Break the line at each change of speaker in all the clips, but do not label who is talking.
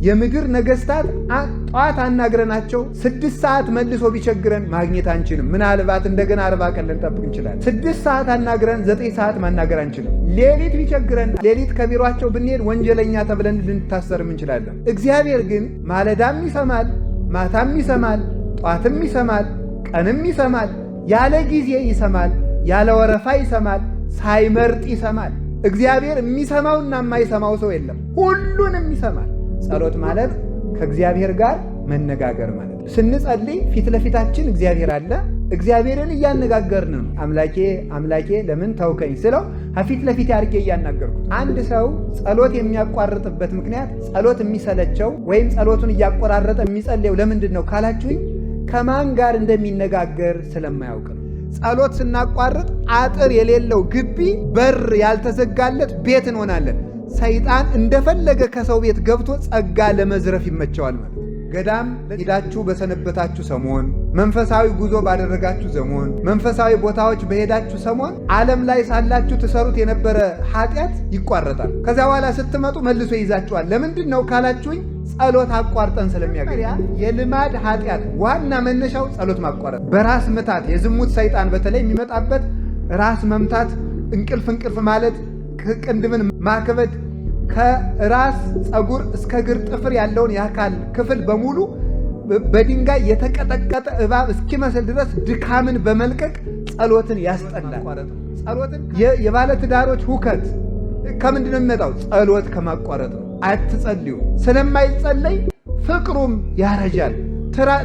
የምድር ነገስታት ጧት አናግረናቸው 6 ሰዓት መልሶ ቢቸግረን ማግኘት አንችልም። ምናልባት እንደገና 40 ቀን ልንጠብቅ እንችላለን። 6 ሰዓት አናግረን 9 ሰዓት ማናገር አንችልም። ሌሊት ቢቸግረን ሌሊት ከቢሯቸው ብንሄድ ወንጀለኛ ተብለን ልንታሰርም እንችላለን። እግዚአብሔር ግን ማለዳም ይሰማል፣ ማታም ይሰማል፣ ጧትም ይሰማል፣ ቀንም ይሰማል፣ ያለ ጊዜ ይሰማል፣ ያለ ወረፋ ይሰማል፣ ሳይመርጥ ይሰማል። እግዚአብሔር የሚሰማውና የማይሰማው ሰው የለም፣ ሁሉንም ይሰማል። ጸሎት ማለት ከእግዚአብሔር ጋር መነጋገር ማለት ነው። ስንጸልይ ፊት ለፊታችን እግዚአብሔር አለ። እግዚአብሔርን እያነጋገርን ነው። አምላኬ አምላኬ ለምን ተውከኝ ስለው ፊት ለፊት አድርጌ እያናገርኩት። አንድ ሰው ጸሎት የሚያቋርጥበት ምክንያት ጸሎት የሚሰለቸው ወይም ጸሎቱን እያቆራረጠ የሚጸልየው ለምንድን ነው ካላችሁኝ፣ ከማን ጋር እንደሚነጋገር ስለማያውቅ ነው። ጸሎት ስናቋርጥ አጥር የሌለው ግቢ፣ በር ያልተዘጋለት ቤት እንሆናለን። ሰይጣን እንደፈለገ ከሰው ቤት ገብቶ ጸጋ ለመዝረፍ ይመቸዋል ማለት። ገዳም ሄዳችሁ በሰነበታችሁ ሰሞን፣ መንፈሳዊ ጉዞ ባደረጋችሁ ሰሞን፣ መንፈሳዊ ቦታዎች በሄዳችሁ ሰሞን ዓለም ላይ ሳላችሁ ትሰሩት የነበረ ኃጢአት ይቋረጣል። ከዚያ በኋላ ስትመጡ መልሶ ይዛችኋል። ለምንድን ነው ካላችሁኝ፣ ጸሎት አቋርጠን ስለሚያገኝ። የልማድ ኃጢአት ዋና መነሻው ጸሎት ማቋረጥ። በራስ ምታት የዝሙት ሰይጣን በተለይ የሚመጣበት ራስ መምታት፣ እንቅልፍ ማለት፣ ቅንድብን ማክበድ፣ ከራስ ፀጉር እስከ እግር ጥፍር ያለውን የአካል ክፍል በሙሉ በድንጋይ የተቀጠቀጠ እባብ እስኪመስል ድረስ ድካምን በመልቀቅ ጸሎትን ያስጠላል። ጸሎትን የባለትዳሮች ሁከት ከምንድን ነው የሚመጣው? ጸሎት ከማቋረጥ ነው። አትጸልዩ። ስለማይጸለይ ፍቅሩም ያረጃል፣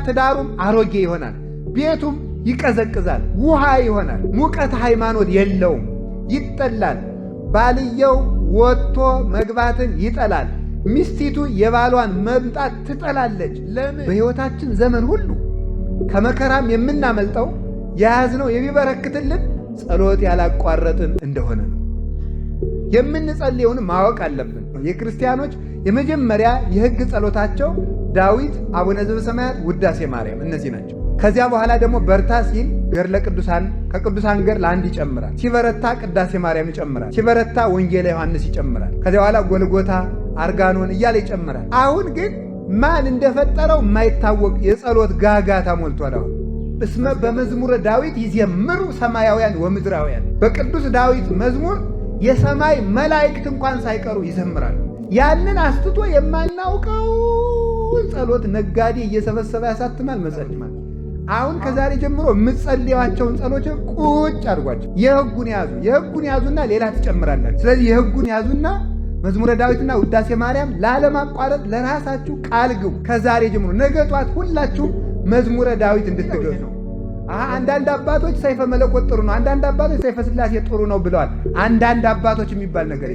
ትዳሩም አሮጌ ይሆናል፣ ቤቱም ይቀዘቅዛል፣ ውሃ ይሆናል፣ ሙቀት ሃይማኖት የለውም፣ ይጠላል። ባልየው ወጥቶ መግባትን ይጠላል፣ ሚስቲቱ የባሏን መምጣት ትጠላለች። ለምን? በሕይወታችን ዘመን ሁሉ ከመከራም የምናመልጠው የያዝነው የሚበረክትልን ጸሎት ያላቋረጥን እንደሆነ ነው። የምንጸልየውን ማወቅ አለብን። የክርስቲያኖች የመጀመሪያ የሕግ ጸሎታቸው ዳዊት፣ አቡነ ዘበሰማያት፣ ውዳሴ ማርያም እነዚህ ናቸው። ከዚያ በኋላ ደግሞ በርታ ሲል ገድለ ቅዱሳን ከቅዱሳን ገድል አንድ ይጨምራል። ሲበረታ ቅዳሴ ማርያም ይጨምራል። ሲበረታ ወንጌለ ዮሐንስ ይጨምራል። ከዚያ በኋላ ጎልጎታ፣ አርጋኖን እያለ ይጨምራል። አሁን ግን ማን እንደፈጠረው የማይታወቅ የጸሎት ጋጋታ ሞልቷል። አሁን እስመ በመዝሙረ ዳዊት ይዘምሩ ሰማያውያን ወምድራውያን፣ በቅዱስ ዳዊት መዝሙር የሰማይ መላእክት እንኳን ሳይቀሩ ይዘምራሉ። ያንን አስትቶ የማናውቀው ጸሎት ነጋዴ እየሰበሰበ ያሳትማል፣ መጸልማል። አሁን ከዛሬ ጀምሮ የምትጸልያቸውን ጸሎች ቁጭ አድርጓቸው። የሕጉን ያዙና ሌላ ትጨምራላችሁ። ስለዚህ የሕጉን ያዙና መዝሙረ ዳዊትና ውዳሴ ማርያም ላለማቋረጥ ለራሳችሁ ቃል ግቡ። ከዛሬ ጀምሮ ነገ ጧት ሁላችሁም መዝሙረ ዳዊት እንድትገዙ ነው። አንዳንድ አባቶች ሰይፈ መለኮት ጥሩ ነው፣ አንዳንድ አባቶች ሰይፈ ሥላሴ ጥሩ ነው ብለዋል። አንዳንድ አባቶች የሚባል ነገር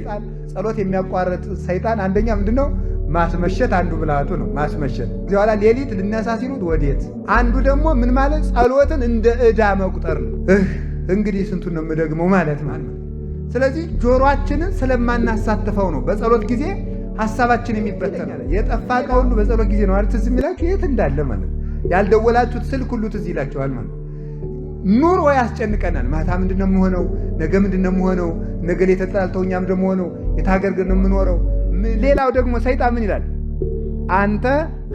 ጸሎት የሚያቋርጥ ሰይጣን አንደኛ ምንድነው? ማስመሸት አንዱ ብልሃቱ ነው። ማስመሸት እዚህ በኋላ ሌሊት ልነሳ ሲሉት ወዴት። አንዱ ደግሞ ምን ማለት ጸሎትን እንደ ዕዳ መቁጠር ነው። እንግዲህ ስንቱን ነው የምደግመው ማለት ነው። ስለዚህ ጆሮአችንን ስለማናሳትፈው ነው በጸሎት ጊዜ ሐሳባችን የሚበተነው። የጠፋ ዕቃ ሁሉ በጸሎት ጊዜ ነው አይደል ትዝ የሚላችሁ የት እንዳለ ማለት። ያልደወላችሁት ስልክ ሁሉ ትዝ ይላችኋል ማለት። ኑሮ ያስጨንቀናል። ማታ ምንድነው የምሆነው? ነገ ምንድነው የምሆነው? ነገ ላይ ተጣልተው እኛም ደግሞ ሆነው የታገር ግን ነው የምኖረው። ሌላው ደግሞ ሰይጣን ምን ይላል? አንተ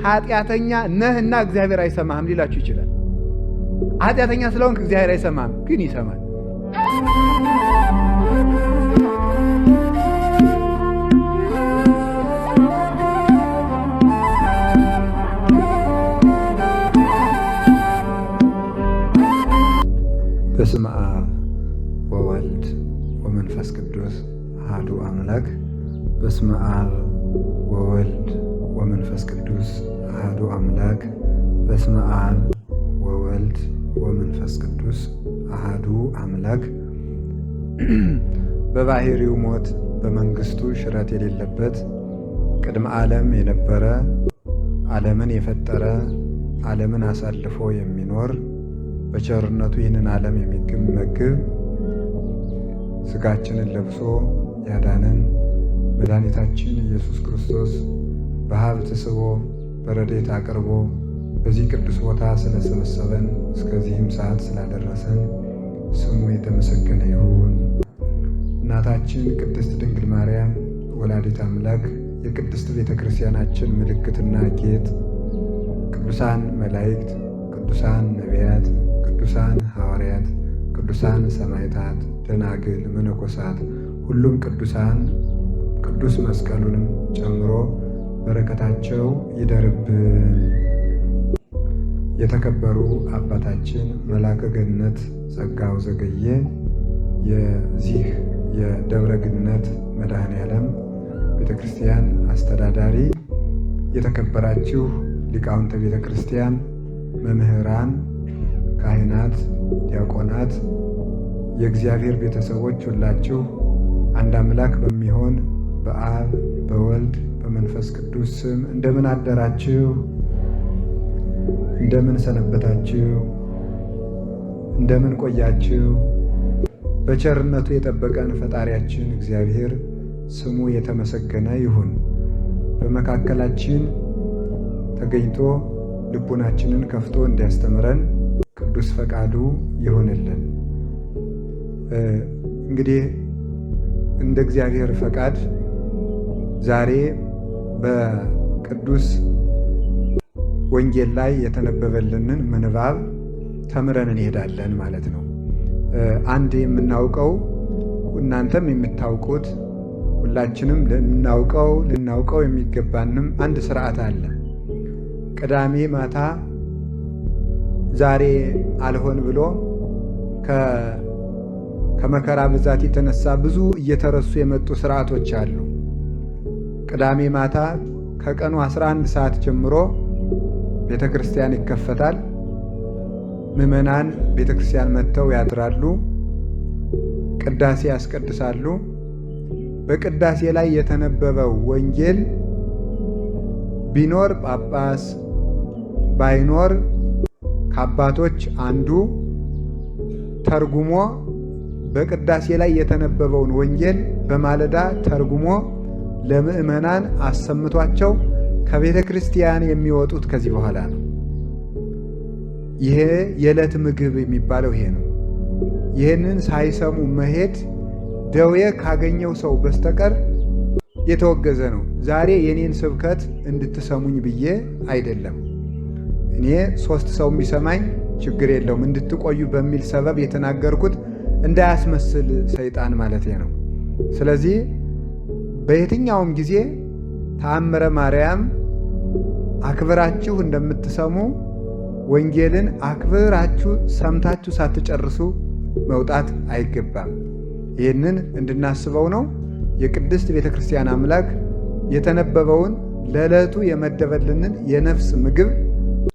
ኃጢአተኛ ነህና እግዚአብሔር አይሰማህም ሊላችሁ ይችላል። ኃጢአተኛ ስለሆንክ እግዚአብሔር አይሰማህም፣ ግን ይሰማል።
በስመ አብ ወወልድ ወመንፈስ ቅዱስ አሐዱ አምላክ። በስመ አብ ወወልድ ወመንፈስ ቅዱስ አሐዱ አምላክ። በስመ አብ ወወልድ ወመንፈስ ቅዱስ አሐዱ አምላክ። በባሕርዩ ሞት በመንግሥቱ ሽረት የሌለበት ቅድመ ዓለም የነበረ ዓለምን የፈጠረ ዓለምን አሳልፎ የሚኖር በቸርነቱ ይህንን ዓለም የሚመግብ ሥጋችንን ለብሶ ያዳነን መድኃኒታችን ኢየሱስ ክርስቶስ በሀብት ስቦ በረድኤት አቅርቦ በዚህ ቅዱስ ቦታ ስለሰበሰበን እስከዚህም ሰዓት ስላደረሰን ስሙ የተመሰገነ ይሁን። እናታችን ቅድስት ድንግል ማርያም ወላዲተ አምላክ የቅድስት ቤተ ክርስቲያናችን ምልክትና ጌጥ ቅዱሳን መላእክት፣ ቅዱሳን ነቢያት፣ ቅዱሳን ሐዋርያት፣ ቅዱሳን ሰማዕታት፣ ደናግል፣ መነኮሳት፣ ሁሉም ቅዱሳን ቅዱስ መስቀሉንም ጨምሮ በረከታቸው ይደርብን። የተከበሩ አባታችን መላከ ገነት ጸጋው ዘገየ የዚህ የደብረ ገነት መድኃኔዓለም ቤተ ክርስቲያን አስተዳዳሪ፣ የተከበራችሁ ሊቃውንተ ቤተ ክርስቲያን፣ መምህራን፣ ካህናት፣ ዲያቆናት፣ የእግዚአብሔር ቤተሰቦች ሁላችሁ አንድ አምላክ በሚሆን በአብ በወልድ በመንፈስ ቅዱስ ስም እንደምን አደራችሁ? እንደምን ሰነበታችሁ? እንደምን ቆያችሁ? በቸርነቱ የጠበቀን ፈጣሪያችን እግዚአብሔር ስሙ የተመሰገነ ይሁን። በመካከላችን ተገኝቶ ልቡናችንን ከፍቶ እንዲያስተምረን ቅዱስ ፈቃዱ ይሆንልን። እንግዲህ እንደ እግዚአብሔር ፈቃድ ዛሬ በቅዱስ ወንጌል ላይ የተነበበልንን ምንባብ ተምረን እንሄዳለን ማለት ነው። አንድ የምናውቀው እናንተም የምታውቁት ሁላችንም ልናውቀው የሚገባንም አንድ ስርዓት አለ። ቅዳሜ ማታ ዛሬ አልሆን ብሎ ከመከራ ብዛት የተነሳ ብዙ እየተረሱ የመጡ ስርዓቶች አሉ። ቅዳሜ ማታ ከቀኑ 11 ሰዓት ጀምሮ ቤተ ክርስቲያን ይከፈታል። ምዕመናን ቤተ ክርስቲያን መጥተው ያድራሉ። ቅዳሴ ያስቀድሳሉ። በቅዳሴ ላይ የተነበበው ወንጌል ቢኖር ጳጳስ ባይኖር ከአባቶች አንዱ ተርጉሞ በቅዳሴ ላይ የተነበበውን ወንጌል በማለዳ ተርጉሞ ለምዕመናን አሰምቷቸው ከቤተ ክርስቲያን የሚወጡት ከዚህ በኋላ ነው። ይሄ የዕለት ምግብ የሚባለው ይሄ ነው። ይህንን ሳይሰሙ መሄድ ደዌ ካገኘው ሰው በስተቀር የተወገዘ ነው። ዛሬ የኔን ስብከት እንድትሰሙኝ ብዬ አይደለም። እኔ 3 ሰው የሚሰማኝ ችግር የለውም እንድትቆዩ በሚል ሰበብ የተናገርኩት እንዳያስመስል ሰይጣን ማለት ነው። ስለዚህ በየትኛውም ጊዜ ተአምረ ማርያም አክብራችሁ እንደምትሰሙ ወንጌልን አክብራችሁ ሰምታችሁ ሳትጨርሱ መውጣት አይገባም። ይህንን እንድናስበው ነው። የቅድስት ቤተ ክርስቲያን አምላክ የተነበበውን ለዕለቱ የመደበልንን የነፍስ ምግብ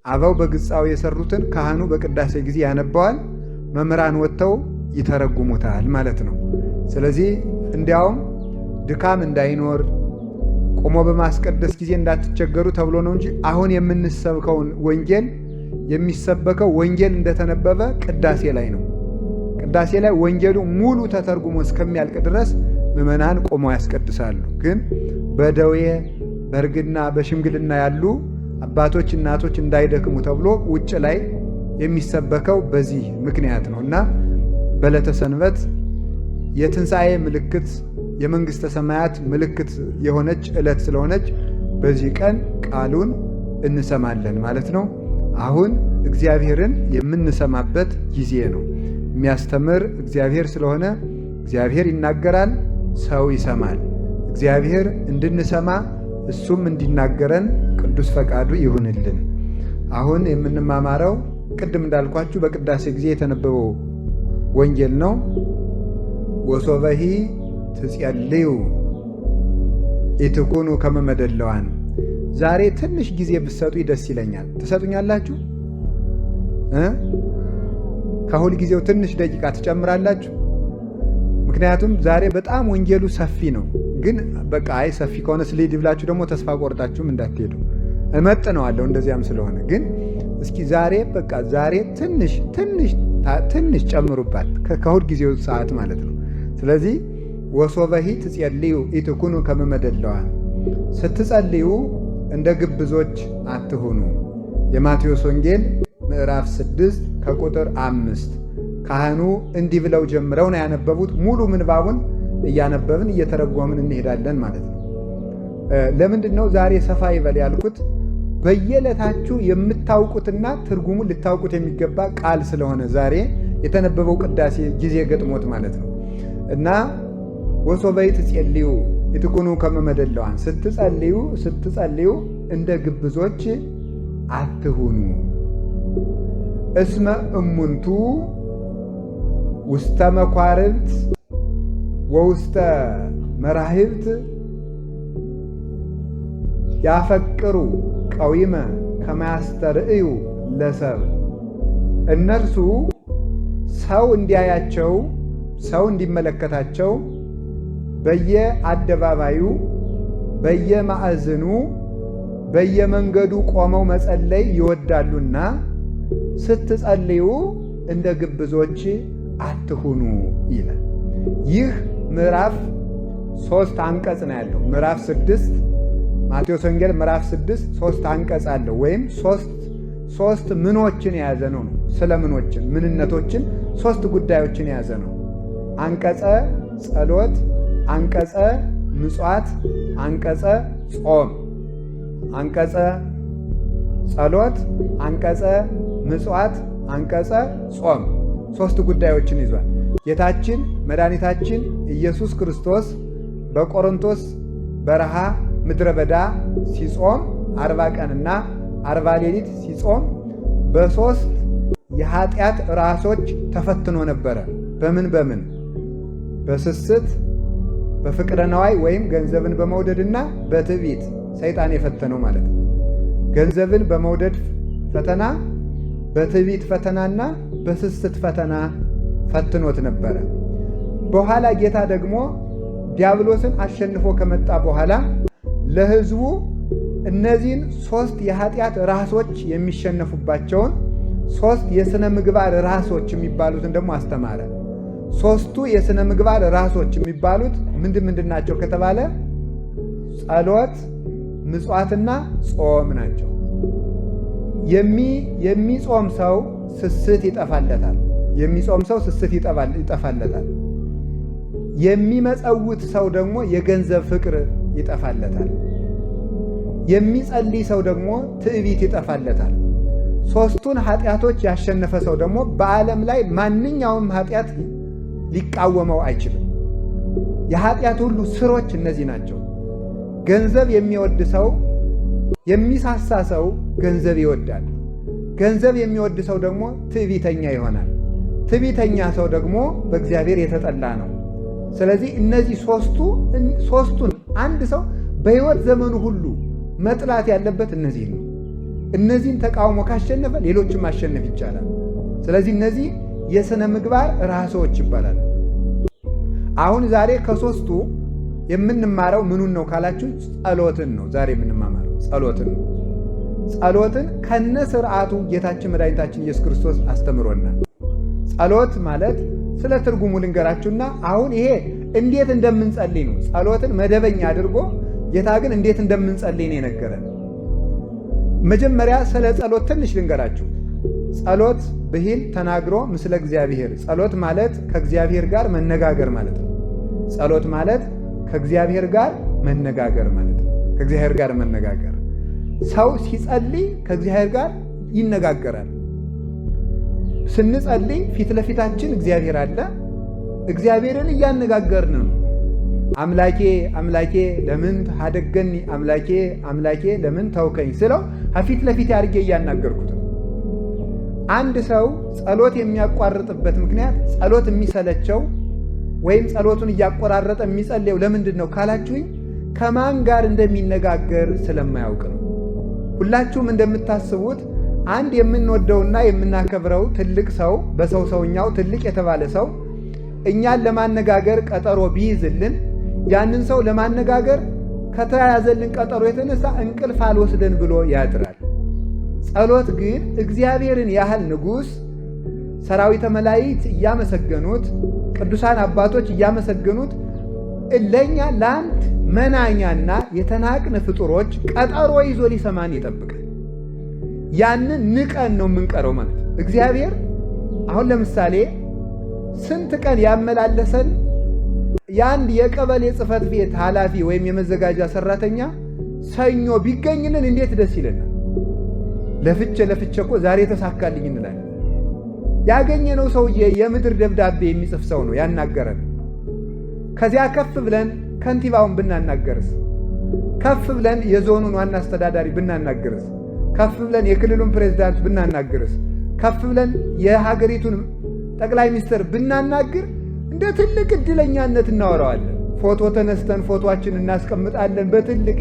አበው በግጻው የሰሩትን ካህኑ በቅዳሴ ጊዜ ያነባዋል፣ መምህራን ወጥተው ይተረጉሙታል ማለት ነው። ስለዚህ እንዲያውም ድካም እንዳይኖር ቆሞ በማስቀደስ ጊዜ እንዳትቸገሩ ተብሎ ነው እንጂ አሁን የምንሰብከውን ወንጌል የሚሰበከው ወንጌል እንደተነበበ ቅዳሴ ላይ ነው። ቅዳሴ ላይ ወንጌሉ ሙሉ ተተርጉሞ እስከሚያልቅ ድረስ ምዕመናን ቆመው ያስቀድሳሉ። ግን በደዌ በእርግና በሽምግልና ያሉ አባቶች እናቶች እንዳይደክሙ ተብሎ ውጭ ላይ የሚሰበከው በዚህ ምክንያት ነው እና በዕለተ ሰንበት የትንሣኤ ምልክት የመንግሥተ ሰማያት ምልክት የሆነች ዕለት ስለሆነች በዚህ ቀን ቃሉን እንሰማለን ማለት ነው። አሁን እግዚአብሔርን የምንሰማበት ጊዜ ነው። የሚያስተምር እግዚአብሔር ስለሆነ እግዚአብሔር ይናገራል፣ ሰው ይሰማል። እግዚአብሔር እንድንሰማ እሱም እንዲናገረን ቅዱስ ፈቃዱ ይሁንልን። አሁን የምንማማረው ቅድም እንዳልኳችሁ በቅዳሴ ጊዜ የተነበበው ወንጌል ነው። ወሶበሂ ትጸልዩ ኢትኩኑ ከመ መደለዋን። ዛሬ ትንሽ ጊዜ ብትሰጡ ደስ ይለኛል። ትሰጡኛላችሁ? ከሁል ጊዜው ትንሽ ደቂቃ ትጨምራላችሁ? ምክንያቱም ዛሬ በጣም ወንጌሉ ሰፊ ነው። ግን በቃ አይ ሰፊ ከሆነ ስልሂድ ብላችሁ ደግሞ ተስፋ ቆርጣችሁም እንዳትሄዱ እመጥነዋለሁ። እንደዚያም ስለሆነ ግን እስኪ ዛሬ በቃ ዛሬ ትንሽ ጨምሩባት ከሁል ጊዜው ሰዓት ማለት ነው። ስለዚህ ወሶበሂ ትጸልዩ ኢትኩኑ ከመ መደለዋን፣ ስትጸልዩ እንደ ግብዞች አትሁኑ። የማቴዎስ ወንጌል ምዕራፍ 6 ከቁጥር 5 ካህኑ እንዲህ ብለው ጀምረው ነው ያነበቡት። ሙሉ ምንባቡን እያነበብን እየተረጎምን እንሄዳለን ማለት ነው። ለምንድን ነው ዛሬ ሰፋ ይበል ያልኩት? በየዕለታችሁ የምታውቁትና ትርጉሙን ልታውቁት የሚገባ ቃል ስለሆነ ዛሬ የተነበበው ቅዳሴ ጊዜ ገጥሞት ማለት ነው። እና ወሶበ ይትጼልዩ ይትኩኑ ከመ መደለዋን፣ ስትጸልዩ እንደ ግብዞች አትሁኑ። እስመ እሙንቱ ውስተ መኳርብት ወውስተ መራህብት ያፈቅሩ ቀዊመ ከመ ያስተርእዩ ለሰብ። እነርሱ ሰው እንዲያያቸው፣ ሰው እንዲመለከታቸው በየአደባባዩ፣ በየማዕዝኑ፣ በየመንገዱ ቆመው መጸለይ ይወዳሉና ስትጸልዩ እንደ ግብዞች አትሁኑ ይላል። ይህ ምዕራፍ 3 አንቀጽ ነው ያለው። ምዕራፍ 6 ማቴዎስ ወንጌል ምዕራፍ 6 3 አንቀጽ አለው። ወይም ሶስት ምኖችን የያዘ ነው። ስለ ምኖችን፣ ምንነቶችን፣ 3 ጉዳዮችን የያዘ ነው። አንቀጸ ጸሎት፣ አንቀጸ ምጽዋት፣ አንቀጸ ጾም። አንቀጸ ጸሎት፣ አንቀጸ ምጽዋት፣ አንቀጸ ጾም 3 ጉዳዮችን ይዟል። ጌታችን መድኃኒታችን ኢየሱስ ክርስቶስ በቆሮንቶስ በረሃ ምድረ በዳ ሲጾም 40 ቀንና 40 ሌሊት ሲጾም በ3 የኃጢአት ራሶች ተፈትኖ ነበረ። በምን? በስስት፣ በፍቅረ ነዋይ ወይም ገንዘብን በመውደድና በትዕቢት ሰይጣን የፈተነው ማለት ነው። ገንዘብን በመውደድ ፈተና፣ በትዕቢት ፈተናና በስስት ፈተና ፈትኖት ነበረ። በኋላ ጌታ ደግሞ ዲያብሎስን አሸንፎ ከመጣ በኋላ ለሕዝቡ እነዚህን 3 የኃጢአት ራሶች የሚሸነፉባቸውን 3 የሥነ ምግባር ራሶች የሚባሉትን ደግሞ አስተማረ። 3ቱ የሥነ ምግባር ራሶች የሚባሉት ምንድን ናቸው ከተባለ ጸሎት፣ ምጽዋትና ጾም ናቸው። የሚጾም ሰው ስስት ይጠፋለታል። የሚመጸውት ሰው ደግሞ የገንዘብ ፍቅር ይጠፋለታል። የሚጸልይ ሰው ደግሞ ትዕቢት ይጠፋለታል። 3ቱን ኃጢአቶች ያሸነፈ ሰው ደግሞ በዓለም ላይ ማንኛውም ኃጢአት ሊቃወመው አይችልም። የኃጢአት ሁሉ ስሮች እነዚህ ናቸው። ገንዘብ የሚወድ ሰው፣ የሚሳሳ ሰው ገንዘብ ይወዳል። ገንዘብ የሚወድ ሰው ደግሞ ትዕቢተኛ ይሆናል። ትዕቢተኛ ሰው ደግሞ በእግዚአብሔር የተጠላ ነው። ስለዚህ እነዚህ ሶስቱን አንድ ሰው በሕይወት ዘመኑ ሁሉ መጥላት ያለበት እነዚህ ነው። እነዚህን ተቃውሞ ካሸነፈ ሌሎችን ማሸነፍ ይቻላል። ስለዚህ እነዚህ የሥነ ምግባር ራሶች ይባላል። አሁን ዛሬ ከ3ቱ የምንማረው ምኑን ነው ካላችሁ ጸሎትን ነው። ዛሬ የምንማማረው ጸሎትን ነው። ጸሎትን ከነ ስርዓቱ ጌታችን መድኃኒታችን ኢየሱስ ክርስቶስ አስተምሮናል። ጸሎት ማለት ስለ ትርጉሙ ልንገራችሁና አሁን ይሄ እንዴት እንደምንጸልይ ነው። ጸሎትን መደበኛ አድርጎ ጌታ ግን እንዴት እንደምንጸልይ ነው የነገረን። መጀመሪያ ስለ ጸሎት ትንሽ ልንገራችሁ። ጸሎት ብሂል ተናግሮ ምስለ እግዚአብሔር። ጸሎት ማለት ከእግዚአብሔር ጋር መነጋገር ማለት ነው። ጸሎት ማለት ከእግዚአብሔር ጋር መነጋገር ማለት ነው። ከእግዚአብሔር ጋር መነጋገር። ሰው ሲጸልይ ከእግዚአብሔር ጋር ይነጋገራል። ስንጸልይ ፊት ለፊታችን እግዚአብሔር አለ። እግዚአብሔርን እያነጋገርን ነው። አምላኬ አምላኬ ለምን ታደገኒ፣ አምላኬ አምላኬ ለምን ተውከኝ ስለው ፊት ለፊት አድርጌ እያናገርኩት ነው። አንድ ሰው ጸሎት የሚያቋርጥበት ምክንያት ጸሎት የሚሰለቸው ወይም ጸሎቱን እያቆራረጠ የሚጸልየው ለምንድን ነው ካላችሁኝ ከማን ጋር እንደሚነጋገር ስለማያውቅ ነው። ሁላችሁም እንደምታስቡት አንድ የምንወደውና የምናከብረው ትልቅ ሰው በሰውኛው ትልቅ የተባለ ሰው እኛን ለማነጋገር ቀጠሮ ቢይዝልን ያንን ሰው ለማነጋገር ከተያዘልን ቀጠሮ የተነሳ እንቅልፍ አልወስደን ብሎ ያድራል። ጸሎት ግን እግዚአብሔርን ያህል ንጉሥ ሰራዊተ መላእክት እያመሰገኑት፣ ቅዱሳን አባቶች እያመሰገኑት ለእኛ ለአንድ መናኛና የተናቅን ፍጡሮች ቀጠሮ ይዞ ሊሰማን ይጠብቃል። ያንን ንቀን ነው የምንቀረው ማለት ነው። እግዚአብሔር አሁን ለምሳሌ ስንት ቀን ያመላለሰን
የአንድ የቀበሌ ጽሕፈት ቤት ኃላፊ ወይም የመዘጋጃ ሰራተኛ ሰኞ ቢገኝልን እንዴት ደስ ይለናል። ለፍቼ እኮ ዛሬ ተሳካልኝ እንላለን። ያገኘነው ሰውዬ የምድር ደብዳቤ የሚጽፍ ሰው ነው ያናገረን። ከዚያ ከፍ ብለን ከንቲባውን ብናናገርስ፣ ከፍ ብለን የዞኑን ዋና አስተዳዳሪ ብናናገርስ፣ ከፍ ብለን የክልሉን ፕሬዝዳንት ብናናገርስ፣ ከፍ ብለን የሀገሪቱን ጠቅላይ ሚኒስትር ብናናግር እንደ ትልቅ ዕድለኛነት እናወራዋለን። ፎቶ ተነስተን ፎቶአችን እናስቀምጣለን በትልቅ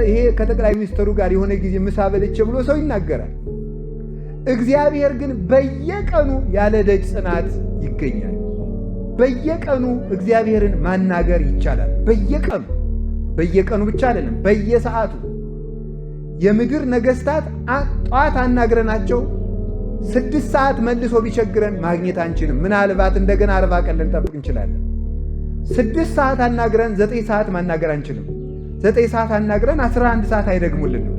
ይሄ ከጠቅላይ ሚኒስትሩ ጋር የሆነ ጊዜ ምሳ በልቼ ብሎ ሰው ይናገራል። እግዚአብሔር ግን በየቀኑ ያለ ደጅ ጽናት ይገኛል። በየቀኑ እግዚአብሔርን ማናገር ይቻላል። በየቀኑ ብቻ አይደለም፣ በየሰዓቱ። የምድር ነገሥታት ጠዋት አናግረናቸው 6 ሰዓት መልሶ ቢቸግረን ማግኘት አንችልም። ምናልባት እንደገና 40 ቀን ልንጠብቅ እንችላለን። 6 ሰዓት አናግረን 9 ሰዓት ማናገር አንችልም። 9 ሰዓት አናግረን 11 ሰዓት አይደግሙልንም።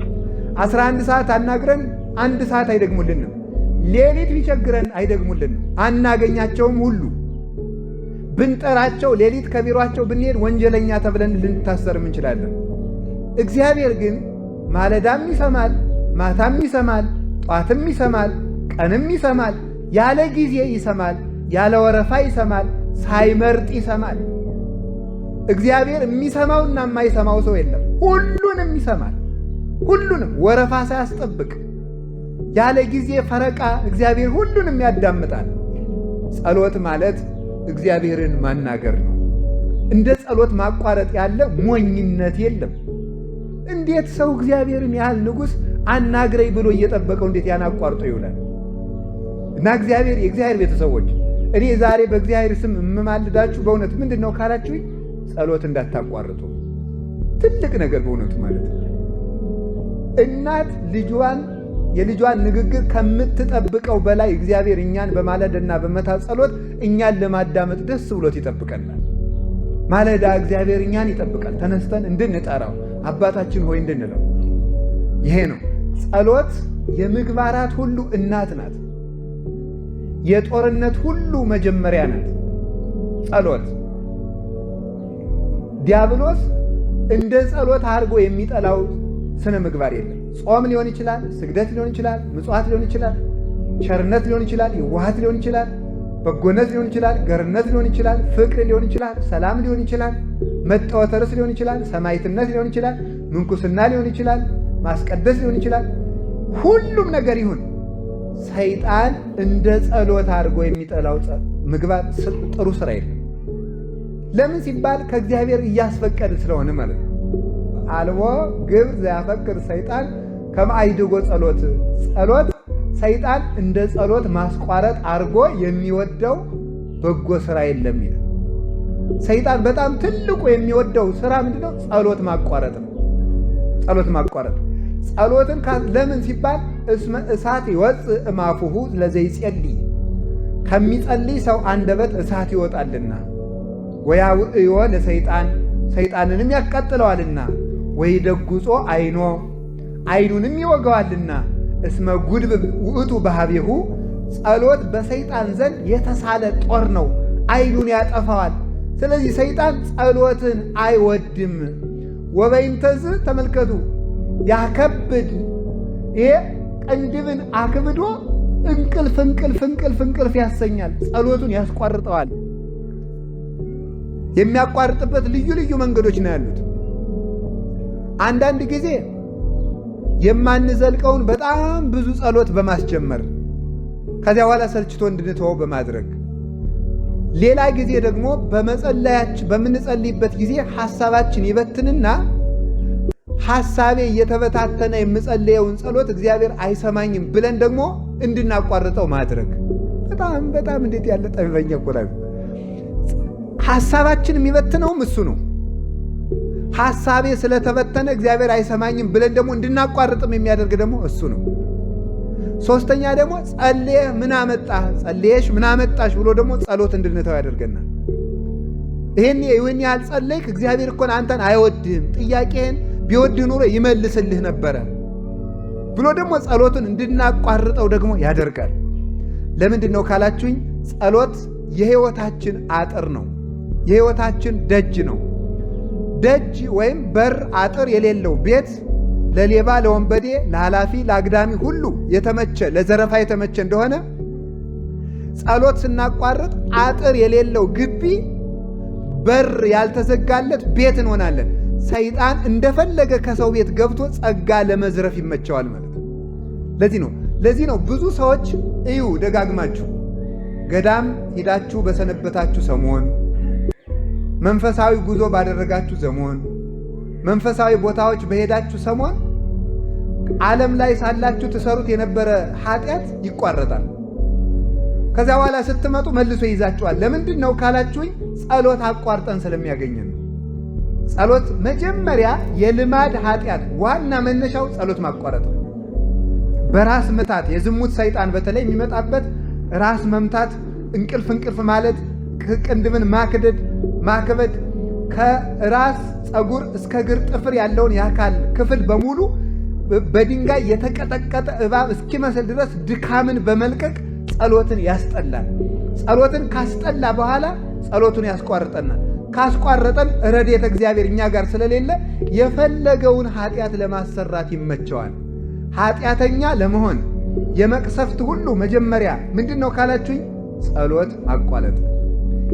11 ሰዓት አናግረን 1 ሰዓት አይደግሙልንም። ሌሊት ቢቸግረን አይደግሙልንም። አናገኛቸውም ሁሉ ብንጠራቸው ሌሊት ከቢሮአቸው ብንሄድ ወንጀለኛ ተብለን ልንታሰርም እንችላለን። እግዚአብሔር ግን ማለዳም ይሰማል፣ ማታም ይሰማል፣ ጧትም ይሰማል፣ ቀንም ይሰማል፣ ያለ ጊዜ ይሰማል፣ ያለ ወረፋ ይሰማል፣ ሳይመርጥ ይሰማል። እግዚአብሔር የሚሰማውና የማይሰማው ሰው የለም። ሁሉንም ይሰማል። ሁሉንም ወረፋ ሳያስጠብቅ ያለ ጊዜ ፈረቃ እግዚአብሔር ሁሉንም ያዳምጣል። ጸሎት ማለት እግዚአብሔርን ማናገር ነው። እንደ ጸሎት ማቋረጥ ያለ ሞኝነት የለም። እንዴት ሰው እግዚአብሔርን ያህል ንጉሥ አናግረኝ ብሎ እየጠበቀው እንዴት ያን አቋርጦ ይውላል? እና የእግዚአብሔር ቤተሰቦች እኔ ዛሬ በእግዚአብሔር ስም የምማልዳችሁ በእውነት ምንድን ነው ካላችሁኝ፣ ጸሎት እንዳታቋርጡ። ትልቅ ነገር በእውነቱ ማለት ነው። እናት የልጇን ንግግር ከምትጠብቀው በላይ እግዚአብሔር እኛን በማለዳና በመታ ጸሎት እኛን ለማዳመጥ ደስ ብሎት ይጠብቀናል። ማለዳ እግዚአብሔር እኛን ይጠብቃል። ተነስተን እንድንጠራው አባታችን ሆይ እንድንለው። ይሄ ነው ጸሎት። የምግባራት ሁሉ እናት ናት። የጦርነት ሁሉ መጀመሪያ ናት ጸሎት። ዲያብሎስ እንደ ጸሎት አድርጎ የሚጠላው ስነ ምግባር የለም። ጾም ሊሆን ይችላል፣ ስግደት ሊሆን ይችላል፣ ምጽዋት ሊሆን ይችላል፣ ቸርነት ሊሆን ይችላል፣ የዋሃት ሊሆን ይችላል፣ በጎነት ሊሆን ይችላል፣ ገርነት ሊሆን ይችላል፣ ፍቅር ሊሆን ይችላል፣ ሰላም ሊሆን ይችላል፣ መጠወተርስ ሊሆን ይችላል፣ ሰማዕትነት ሊሆን ይችላል፣ ምንኩስና ሊሆን ይችላል፣ ማስቀደስ ሊሆን ይችላል። ሁሉም ነገር ይሁን ሰይጣን እንደ ጸሎት አድርጎ የሚጠላው ምግባር ጥሩ ስራ የለም። ለምን ሲባል ከእግዚአብሔር እያስፈቀድ ስለሆነ ማለት ነው። አልቦ ግብር ዘያፈቅር ሰይጣን ከመአይድጎ ጸሎት ሰይጣን እንደ ጸሎት ማስቋረጥ አድርጎ የሚወደው በጎ ስራ የለም ይላል። ሰይጣን በጣም ትልቁ የሚወደው ስራ ምንድነው? ጸሎት ማቋረጥ ነው። ጸሎት ማቋረጥ ጸሎትን ለምን ሲባል እስመ እሳት ይወፅእ እማፉሁ ለዘይጸልይ፣ ከሚጸልይ ሰው አንደበት እሳት ይወጣልና፣ ወያውዕዮ ለሰይጣን፣ ሰይጣንንም ያቃጥለዋልና፣ ወይደጉጾ አይኑንም ይወገዋልና፣ እስመ ጉድብ ውእቱ በኀቤሁ፣ ጸሎት በሰይጣን ዘንድ የተሳለ ጦር ነው፣ አይኑን ያጠፋዋል። ስለዚህ ሰይጣን ጸሎትን አይወድም። ወበይንተዝ ተመልከቱ ያከብድ፣ ይሄ ቅንድብን አክብዶ እንቅልፍ ያሰኛል። ጸሎቱን ያስቋርጠዋል። የሚያቋርጥበት ልዩ ልዩ መንገዶች ነው ያሉት። አንዳንድ ጊዜ የማንዘልቀውን በጣም ብዙ ጸሎት በማስጀመር ከዚያ በኋላ ሰልችቶ እንድንተወው በማድረግ፣ ሌላ ጊዜ ደግሞ በምንጸልይበት ጊዜ ሐሳባችን ይበትንና ሐሳቤ እየተበታተነ የምጸልየውን ጸሎት እግዚአብሔር አይሰማኝም ብለን ደግሞ እንድናቋርጠው ማድረግ። በጣም እንዴት ያለ ጠቢበኛ እኮ ነው። ሐሳባችን የሚበትነውም እሱ ነው። ሐሳቤ ስለተበተነ እግዚአብሔር አይሰማኝም ብለን ደግሞ እንድናቋርጥም የሚያደርግ ደግሞ እሱ ነው። ሶስተኛ ደግሞ ጸልየህ ምን አመጣህ፣ ጸልየሽ ምን አመጣሽ ብሎ ደግሞ ጸሎት እንድንተው ያደርገናል። ይህን ያህል ጸለይክ፣ እግዚአብሔር እኮ አንተን አይወድህም፣ ጥያቄህን ቢወድህ ኑሮ ይመልስልህ ነበረ ብሎ ደግሞ ጸሎትን እንድናቋርጠው ደግሞ ያደርጋል። ለምንድን ነው ካላችሁኝ፣ ጸሎት የሕይወታችን አጥር ነው። የሕይወታችን ደጅ ነው። ደጅ ወይም በር አጥር የሌለው ቤት ለሌባ፣ ለወንበዴ፣ ለኃላፊ፣ ለአግዳሚ ሁሉ የተመቸ ለዘረፋ የተመቸ እንደሆነ ጸሎት ስናቋርጥ አጥር የሌለው ግቢ በር ያልተዘጋለት ቤት እንሆናለን። ሰይጣን እንደፈለገ ከሰው ቤት ገብቶ ጸጋ ለመዝረፍ ይመቸዋል ማለት ነው። ለዚህ ነው ብዙ ሰዎች እዩ ደጋግማችሁ ገዳም ሂዳችሁ በሰነበታችሁ ሰሞን፣ መንፈሳዊ ጉዞ ባደረጋችሁ ሰሞን፣ መንፈሳዊ ቦታዎች በሄዳችሁ ሰሞን ዓለም ላይ ሳላችሁ ትሰሩት የነበረ ኃጢአት ይቋረጣል። ከዚያ በኋላ ስትመጡ መልሶ ይይዛችኋል። ለምንድን ነው ካላችሁኝ፣ ጸሎት አቋርጠን ስለሚያገኘን ነው። ጸሎት መጀመሪያ የልማድ ኃጢአት ዋና መነሻው ጸሎት ማቋረጥ ነው። በራስ ምታት የዝሙት ሰይጣን በተለይ የሚመጣበት ራስ መምታት፣ እንቅልፍ ማለት፣ ቅንድብን ማክበድ፣ ከራስ ፀጉር እስከ እግር ጥፍር ያለውን የአካል ክፍል በሙሉ በድንጋይ የተቀጠቀጠ እባብ እስኪመስል ድረስ ድካምን በመልቀቅ ጸሎትን ያስጠላል። ጸሎትን ካስጠላ በኋላ ጸሎቱን ያስቋርጠናል። ካስቋረጠን ረድኤተ እግዚአብሔር እኛ ጋር ስለሌለ የፈለገውን ኃጢአት ለማሰራት ይመቸዋል። ኃጢአተኛ ለመሆን የመቅሰፍት ሁሉ መጀመሪያ ምንድን ነው ካላችሁኝ፣ ጸሎት ማቋረጥ።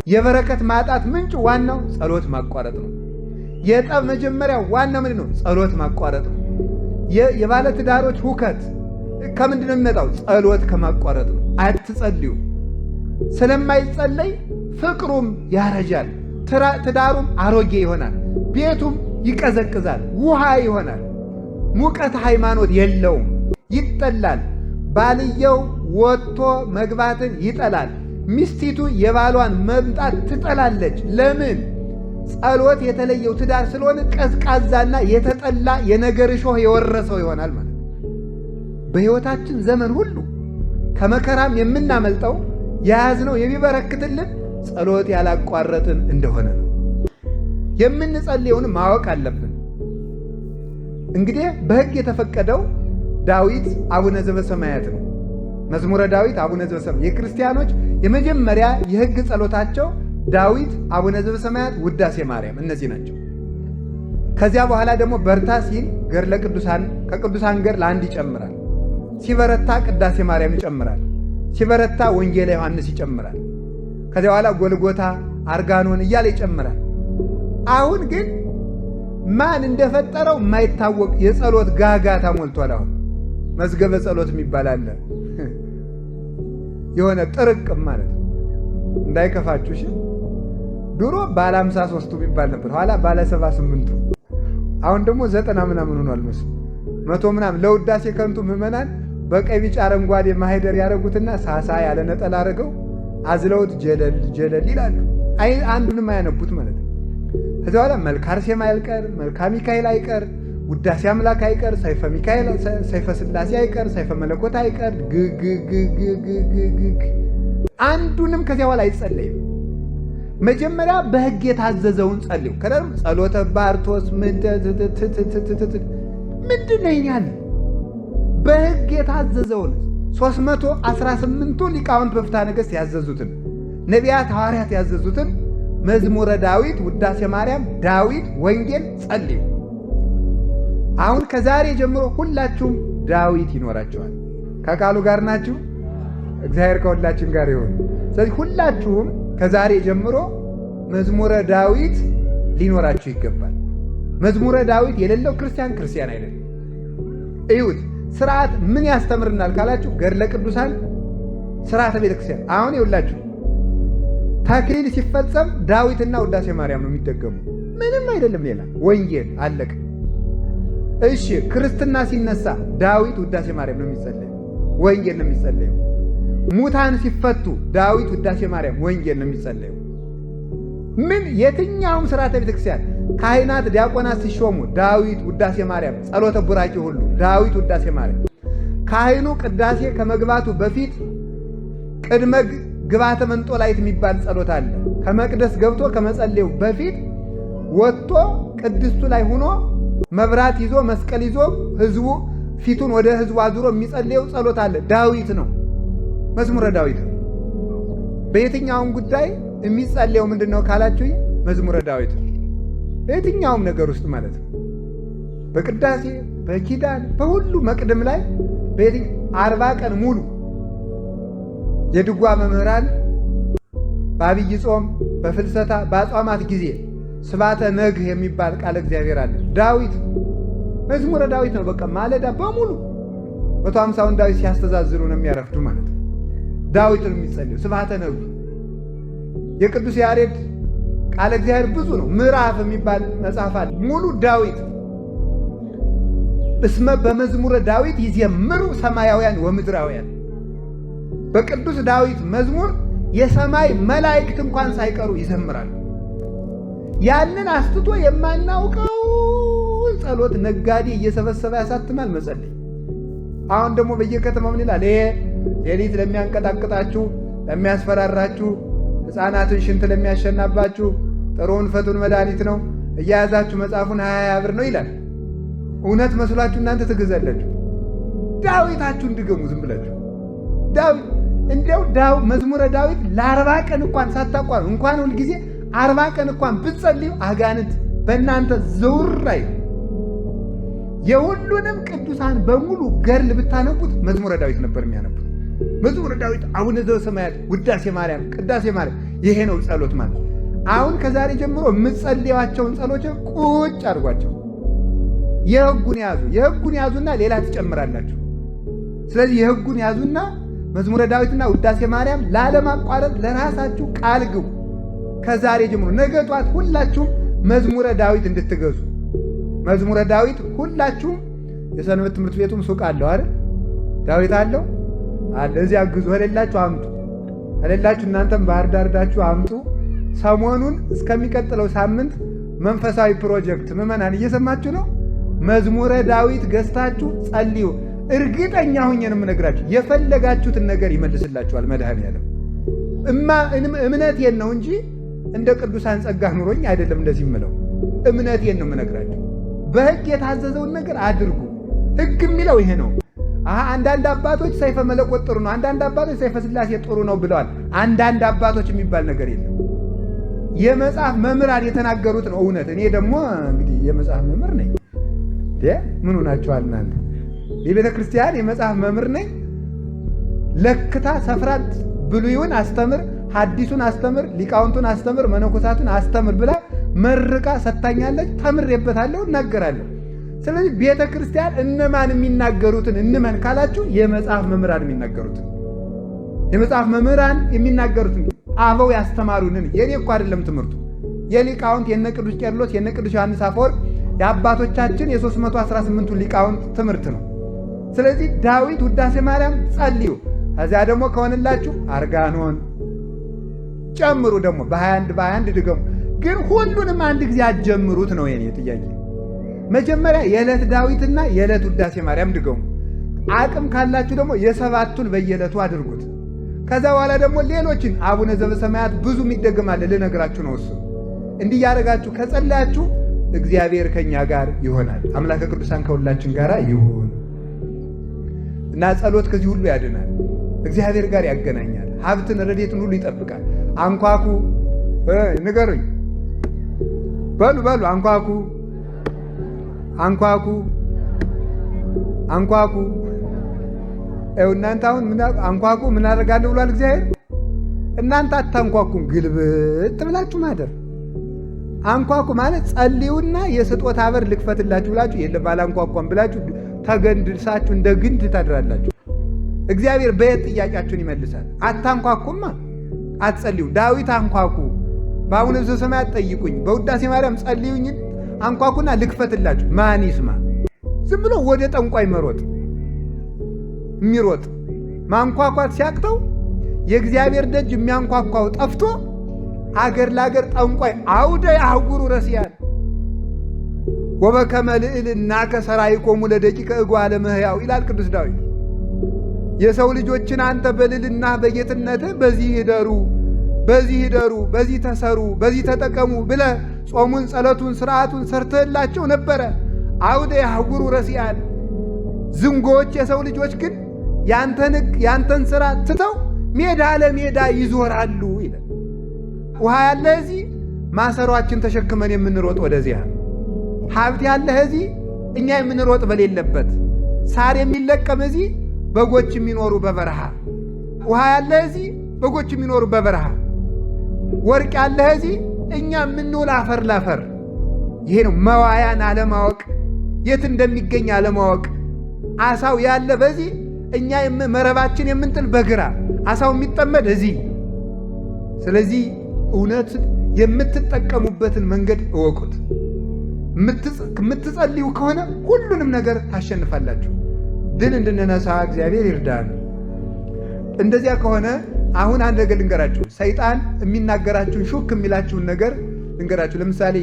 የበረከት ማጣት ምንጭ ዋናው ጸሎት ማቋረጥ ነው። የጠብ መጀመሪያ ዋናው ምንድን ነው? ጸሎት ማቋረጥ ነው። የባለ ትዳሮች ሁከት ከምንድን ነው የሚመጣው? ጸሎት ከማቋረጥ ነው። አትጸልዩ። ስለማይጸለይ ፍቅሩም ያረጃል፣ ትዳሩም አሮጌ ይሆናል፣ ቤቱም ይቀዘቅዛል፣ ውሃ ይሆናል። ሙቀት ሃይማኖት የለውም፣ ይጠላል። ባልየው ወጥቶ መግባትን ይጠላል። ሚስቲቱ የባሏን መምጣት ትጠላለች። ለምን? ጸሎት የተለየው ትዳር ስለሆነ ቀዝቃዛና የተጠላ የነገር እሾህ የወረሰው ይሆናል ማለት ነው። በሕይወታችን ዘመን ሁሉ ከመከራም የምናመልጠው የያዝነው የሚበረክትልን ጸሎት ያላቋረጥን እንደሆነ ነው። የምንጸልየውን ማወቅ አለብን። እንግዲህ በሕግ የተፈቀደው ዳዊት አቡነ ዘበሰማያት ነው። መዝሙረ ዳዊት አቡነ ዘበሰማያት የክርስቲያኖች የመጀመሪያ የሕግ ጸሎታቸው ዳዊት፣ አቡነ ዘበሰማያት፣ ውዳሴ ማርያም እነዚህ ናቸው። ከዚያ በኋላ ደግሞ በርታ ሲል ገድለ ቅዱሳን ከቅዱሳን ገድል አንድ ይጨምራል። ሲበረታ ቅዳሴ ማርያም ይጨምራል። ሲበረታ ወንጌለ ዮሐንስ ይጨምራል። ከዚያ በኋላ ጎልጎታ፣ አርጋኖን እያለ ይጨምራል። አሁን ግን ማን እንደፈጠረው የማይታወቅ የጸሎት ጋጋታ ሞልቷል። አሁን መዝገበ ጸሎት የሚባል አለ። የሆነ ጥርቅም ማለት እንዳይከፋችሁ እሺ። ድሮ ባለ 53ቱ የሚባል ነበር፣ ኋላ ባለ 78ቱ፣ አሁን ደግሞ 90 ምናምን ሆኗል መስሎ 100 ምናምን። ለውዳሴ ከንቱ ምዕመናን በቀይ ቢጫ አረንጓዴ ማህደር ያደረጉትና ሳሳ ያለ ነጠላ አድርገው አዝለውት ጀለል ጀለል ይላሉ። አንዱንም አያነቡት ማለት ነው። ከዚያ በኋላ መልካ አርሴማ አይቀር፣ መልካ ሚካኤል አይቀር፣ ውዳሴ አምላክ አይቀር፣ ሰይፈ ሚካኤል፣ ሰይፈ ሥላሴ አይቀር፣ ሰይፈ መለኮት አይቀር፣ ግግግግግግ አንዱንም ከዚያ በኋላ አይጸለይም። መጀመሪያ በሕግ የታዘዘውን ጸልዩ። ከደም ጸሎተ ባርቶስ ምንድን ነው ይኛል? በሕግ የታዘዘውን 318ቱ ሊቃውንት በፍትሐ ነገሥት ያዘዙትን፣ ነቢያት ሐዋርያት ያዘዙትን መዝሙረ ዳዊት፣ ውዳሴ ማርያም፣ ዳዊት፣ ወንጌል ጸልዩ። አሁን ከዛሬ ጀምሮ ሁላችሁም ዳዊት ይኖራችኋል። ከቃሉ ጋር ናችሁ። እግዚአብሔር ከሁላችን ጋር ይሁን። ስለዚህ ሁላችሁም ከዛሬ ጀምሮ መዝሙረ ዳዊት ሊኖራችሁ ይገባል። መዝሙረ ዳዊት የሌለው ክርስቲያን አይደለም። እዩት። ስርዓት ምን ያስተምርናል ካላችሁ ገድለ ቅዱሳን፣ ስርዓተ ቤተክርስቲያን። አሁን ይውላችሁ ተክሊል ሲፈጸም ዳዊትና ውዳሴ ማርያም ነው የሚደገሙ፣ ምንም አይደለም ሌላ። ወንጌል አለቀ። እሺ ክርስትና ሲነሳ ዳዊት ውዳሴ ማርያም ነው የሚጸለየው፣ ወንጌል ነው የሚጸለየው። ሙታን ሲፈቱ ዳዊት ውዳሴ ማርያም ወንጌል ነው የሚጸለየው። ምን የትኛውም ስርዓተ ቤተክርስቲያን ካህናት ዲያቆናት ሲሾሙ ዳዊት ውዳሴ ማርያም፣ ጸሎተ ቡራኬ ሁሉ ዳዊት ውዳሴ ማርያም። ካህኑ ቅዳሴ ከመግባቱ በፊት ቅድመ ግባተ መንጦላይት የሚባል ጸሎት አለ። ከመቅደስ ገብቶ ከመጸለዩ በፊት ወጥቶ ቅድስቱ ላይ ሆኖ መብራት ይዞ መስቀል ይዞ ህዝቡ ፊቱን ወደ ህዝቡ አዙሮ የሚጸልየው ጸሎት አለ። ዳዊት ነው፣ መዝሙረ ዳዊት ነው። በየትኛውም ጉዳይ
የሚጸልየው ምንድን ነው ካላችሁኝ፣ መዝሙረ ዳዊት ነው። በየትኛውም ነገር ውስጥ ማለት ነው። በቅዳሴ በኪዳን በሁሉ መቅድም ላይ 40 ቀን ሙሉ የድጓ መምህራን በአብይ ጾም፣ በፍልሰታ፣ በአጽዋማት ጊዜ ስባተ ነግህ የሚባል ቃለ እግዚአብሔር አለ። ዳዊት መዝሙረ ዳዊት ነው። በቃ ማለዳ በሙሉ 150ውን ዳዊት ሲያስተዛዝሩ ነው የሚያረፍዱ ማለት ነው። ዳዊት ነው የሚጸልዩ። ስባተ ነግህ የቅዱስ ያሬድ ቃለ እግዚአብሔር ብዙ ነው። ምዕራፍ የሚባል መጽሐፍ አለ ሙሉ ዳዊት። እስመ በመዝሙረ ዳዊት ይዘምሩ ሰማያውያን ወምድራውያን። በቅዱስ ዳዊት መዝሙር የሰማይ መላእክት እንኳን ሳይቀሩ ይዘምራሉ። ያንን አስትቶ የማናውቀው ጸሎት ነጋዴ እየሰበሰበ ያሳትማል መጸለይ። አሁን ደግሞ በየከተማው ምን ይላል? ይሄ ሌሊት ለሚያንቀጣቅጣችሁ፣ ለሚያስፈራራችሁ፣ ሕፃናትን ሽንት ለሚያሸናባችሁ ጥሩውን ፈቱን መድኃኒት ነው እያያዛችሁ መጽሐፉን 20 ብር ነው ይላል። እውነት መስሏችሁ እናንተ ትገዛላችሁ። ዳዊታችሁን ድገሙ ዝም ብላችሁ። እንዲያው መዝሙረ ዳዊት ለ40 ቀን እንኳን ሳታቋሩ እንኳን ሁል ጊዜ 40 ቀን እንኳን ብትጸልዩ አጋንንት በእናንተ ዘውር አይሉ። የሁሉንም ቅዱሳን በሙሉ ገድል ብታነቡት መዝሙረ ዳዊት ነበር የሚያነቡት። መዝሙረ ዳዊት፣ አቡነ ዘበሰማያት፣ ውዳሴ ማርያም፣ ቅዳሴ ማርያም፣ ይሄ ነው ጸሎት ማለት። አሁን ከዛሬ ጀምሮ የምትጸልያቸውን ጸሎች ቁጭ አድርጓቸው። የሕጉን ያዙና ሌላ ትጨምራላችሁ። ስለዚህ የሕጉን ያዙና መዝሙረ ዳዊትና ውዳሴ ማርያም ላለማቋረጥ ለራሳችሁ ቃል ግቡ። ከዛሬ ጀምሮ ነገ ጧት ሁላችሁም መዝሙረ ዳዊት እንድትገዙ። መዝሙረ ዳዊት ሁላችሁም የሰንበት ትምህርት ቤቱም ሱቅ አለው አይደል? ዳዊት አለው አለ። እዚያ ግዙ። ከሌላችሁ አምጡ። ከሌላችሁ እናንተም ባህር ዳር ዳችሁ አምጡ። ሰሞኑን እስከሚቀጥለው ሳምንት መንፈሳዊ ፕሮጀክት ምዕመናን እየሰማችሁ ነው። መዝሙረ ዳዊት ገዝታችሁ ጸልዩ። እርግጠኛ ሁኜ ነው የምነግራችሁ፣ የፈለጋችሁትን ነገር ይመልስላችኋል መድኃኔዓለም። እምነቴን ነው እንጂ እንደ ቅዱሳን ጸጋ ኑሮኝ አይደለም እንደዚህ የምለው። እምነቴን ነው የምነግራችሁ። በሕግ የታዘዘውን ነገር አድርጉ። ሕግ የሚለው ይሄ ነው። አንዳንድ አባቶች ሰይፈ መለኮት ጥሩ ነው፣ አንዳንድ አባቶች ሰይፈ ሥላሴ ጥሩ ነው ብለዋል። አንዳንድ አባቶች የሚባል ነገር የለም። የመጽሐፍ መምህራን የተናገሩት ነው እውነት። እኔ ደግሞ እንግዲህ የመጽሐፍ መምህር ነኝ። ምን ሆናችኋል እናንተ? የቤተ ክርስቲያን የመጽሐፍ መምህር ነኝ። ለክታ ሰፍራት ብሉይውን አስተምር፣ ሐዲሱን አስተምር፣ ሊቃውንቱን አስተምር፣ መነኮሳቱን አስተምር ብላ መርቃ ሰጥታኛለች። ተምሬበታለሁ፣ እናገራለሁ። ስለዚህ ቤተ ክርስቲያን እነማን የሚናገሩትን እንመን ካላችሁ የመጽሐፍ መምህራን የሚናገሩትን፣ የመጽሐፍ መምህራን የሚናገሩትን አበው ያስተማሩንን። የኔ እኮ አይደለም ትምህርቱ፣ የሊቃውንት የነ ቅዱስ ቄርሎስ የነ ቅዱስ ዮሐንስ አፈወርቅ የአባቶቻችን የ318ቱ ሊቃውንት ትምህርት ነው። ስለዚህ ዳዊት፣ ውዳሴ ማርያም ጸልዩ። ከዚያ ደግሞ ከሆነላችሁ አርጋኖን ጨምሩ። ደግሞ በ21 ድገሙ። ግን ሁሉንም አንድ ጊዜ አትጀምሩት ነው የኔ ጥያቄ። መጀመሪያ የዕለት ዳዊትና የዕለት ውዳሴ ማርያም ድገሙ። አቅም ካላችሁ ደግሞ የሰባቱን በየዕለቱ አድርጉት። ከዛ በኋላ ደግሞ ሌሎችን አቡነ ዘበሰማያት ብዙ የሚደገማለ ልነግራችሁ ነው። እሱ እንዲህ ያደረጋችሁ ከጸለያችሁ እግዚአብሔር ከኛ ጋር ይሆናል። አምላከ ቅዱሳን ከሁላችን ጋር ይሁን እና ጸሎት ከዚህ ሁሉ ያድናል። እግዚአብሔር ጋር ያገናኛል። ሀብትን፣ ረድኤትን ሁሉ ይጠብቃል። አንኳኩ፣ ንገሩኝ፣ በሉ አንኳኩ፣ አንኳኩ፣ አንኳኩ። እናንተ አሁን አንኳኩ ምን አደርጋለሁ ብሏል እግዚአብሔር። እናንተ አታንኳኩም፣ ግልብጥ ብላችሁ ማደር። አንኳኩ ማለት ጸልዩና የስጦታ በር ልክፈትላችሁ ብላችሁ የለም ባላንኳኳም ብላችሁ ተገንድሳችሁ እንደ ግንድ ታድራላችሁ። እግዚአብሔር በየት ጥያቄያችሁን ይመልሳል? አታንኳኩማ፣ አትጸልዩ። ዳዊት አንኳኩ፣ በአቡነ ዘበሰማያት ጠይቁኝ፣ በውዳሴ ማርያም ጸልዩኝ፣ አንኳኩና ልክፈትላችሁ። ማን ይስማ? ዝም ብሎ ወደ ጠንቋይ የሚሮጥ ማንኳኳት ሲያቅተው የእግዚአብሔር ደጅ የሚያንኳኳው ጠፍቶ አገር ለአገር ጠንቋይ አውደ ያህጉሩ ረስያን ወበከመ ልዕልና ከሰራይኮሙ ለደቂቀ እጓለ እመሕያው ይላል ቅዱስ ዳዊት። የሰው ልጆችን አንተ በልዕልና በጌትነትህ በዚህ ይደሩ፣ በዚህ ተሰሩ፣ በዚህ ተጠቀሙ ብለህ ጾሙን፣ ጸሎቱን፣ ሥርዓቱን ሰርተህላቸው ነበረ። አውደ ያህጉሩ ረስያን። ዝንጎዎች የሰው ልጆች ግን ያንተን ሕግ ያንተን ሥራ ትተው ሜዳ ለሜዳ ይዞራሉ ይላል።
ውሃ ያለህ እዚህ ማሰሯችን ተሸክመን የምንሮጥ ወደዚያ፣ ሀብት ያለህ እዚህ እኛ የምንሮጥ በሌለበት፣ ሳር የሚለቀም እዚህ በጎች የሚኖሩ በበረሃ፣ ውሃ ያለህ እዚህ በጎች የሚኖሩ በበረሃ፣ ወርቅ ያለህ እዚህ እኛ የምንውል አፈር ላፈር። ይሄ ነው መዋያን አለማወቅ፣ የት እንደሚገኝ አለማወቅ። አሳው ያለ በዚህ እኛ መረባችን የምንጥል በግራ፣ አሳው የሚጠመድ እዚህ። ስለዚህ እውነት የምትጠቀሙበትን መንገድ እወቁት። የምትጸልዩ ከሆነ ሁሉንም ነገር ታሸንፋላችሁ። ድል እንድንነሳ እግዚአብሔር ይርዳን። እንደዚያ ከሆነ አሁን አንድ ነገር ልንገራችሁ። ሰይጣን የሚናገራችሁን ሹክ የሚላችሁን ነገር ልንገራችሁ። ለምሳሌ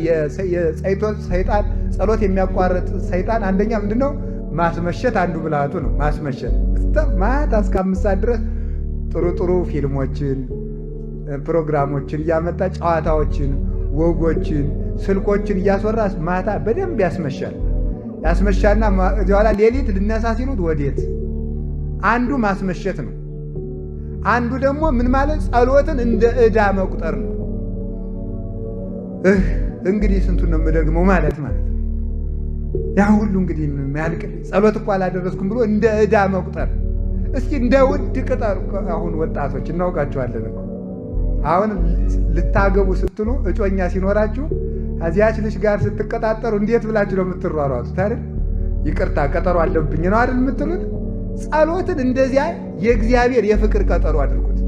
ሰይጣን ጸሎት የሚያቋርጥ ሰይጣን አንደኛ ምንድነው? ማስመሸት አንዱ ብልሃቱ ነው። ማስመሸት ማታ እስከ 5 ሰዓት ድረስ ጥሩ ጥሩ ፊልሞችን፣ ፕሮግራሞችን እያመጣ ጨዋታዎችን፣ ወጎችን፣ ስልኮችን እያስወራ ማታ በደንብ ያስመሻና በኋላ ሌሊት ልነሳ ሲሉት ወዴት? አንዱ ማስመሸት ነው። አንዱ ደግሞ ምን ማለት ጸሎትን እንደ ዕዳ መቁጠር ነው። እንግዲህ ስንቱን ነው የምደግመው ማለት ነው። ያ ሁሉ እንግዲህ የሚያልቅልኝ ጸሎት እኮ አላደረስኩም ብሎ እንደ ዕዳ መቁጠር። እስኪ እንደ ውድ ቅጠር። አሁን ወጣቶች እናውቃቸዋለን እኮ አሁን ልታገቡ ስትሉ እጮኛ ሲኖራችሁ ከዚያች ልጅ ጋር ስትቀጣጠሩ እንዴት ብላችሁ ነው የምትሯሯጡት አይደል? ይቅርታ ቀጠሮ አለብኝ ነው አይደል የምትሉት? ጸሎትን እንደዚያ የእግዚአብሔር የፍቅር ቀጠሮ አድርጉት።